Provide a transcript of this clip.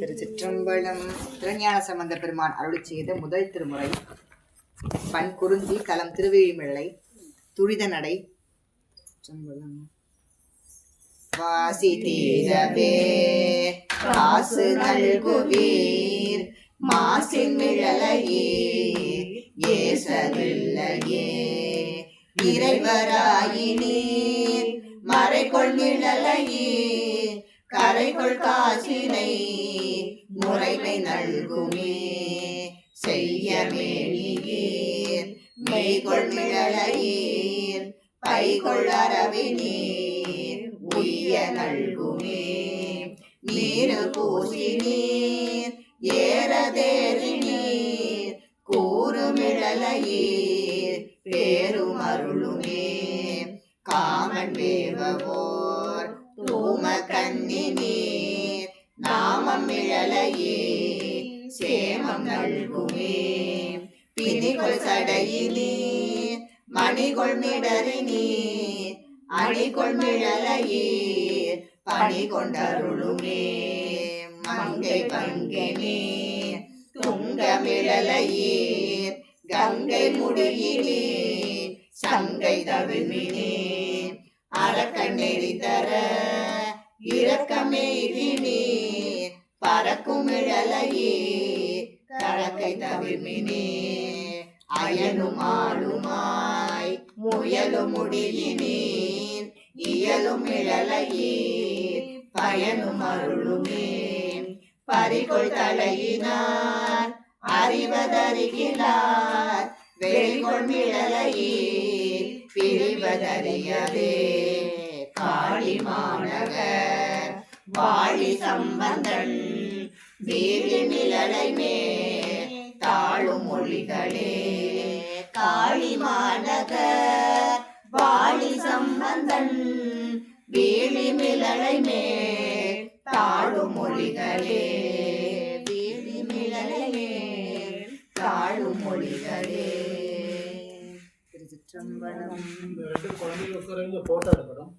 திருச்சிற்றம்பலம். திருஞான சம்பந்த பெருமான் அருளி செய்த முதல் திருமுறை. பண் குறிஞ்சி, தலம் திருவேழிமிழலை, துரித நடை. வாசி தீரவே காசு நல்குவீர் மாசின் மிழலையே ஏசதில்லையே இறைவராயினீர் மறைகொள் மிழலையே கரைகொள் காசினை முறைமை நல்குமே செய்ய மேனியீர் மெய்கொள் மிழலையீர் பைகொள் அரவினீர் உய்ய நல்குமே நீரு பூசி நீர் ஏறதேறி நீர் கூறுமிழலையீர் பேரும் அருளுமே காமன் வேவவோர் தூம கன்னி நீர் நாமம் மிழலையே சேமம் நல்குமே பிணிகொள் சடையினீர் மணிகொள் மிடறினீர் அணிகொள் மிழலையீர் பணி கொண்டருளுமே மங்கை பங்கினீர் துங்க மிழலையீர் கங்கை முடியினீர் சங்கை தவிழ்மினீர் அரக்கன் நெறி தர இரக்கமெய்தினீர் பறக்கும் மிழலையீர் கழக்கை தவிழ்மினீர் அயனும் ஆளுமாய் முயலும் முடியினீர் இயலும் மிழலையீர் பயனும் அருளுமே பறிகொள் தலையினார் அறிவதறிகிறார் வெளிகொள் மிழலையீர் பிரிவதறியவே காளி மாநகர் வாழி சம்பந்தன் வீழி மிழலை மேல் தாழும் மொழிகளே காளி மாநகர் வாழி சம்பந்தன் வீழி மிழலை மேல் தாழும் மொழிகளே வீழி மிழலை மேல் தாழும் மொழிகளே. திருச்சிற்றம்பலம். இந்த 2 குழந்தைகளுக்கு போட்டோ எடுக்கணும்.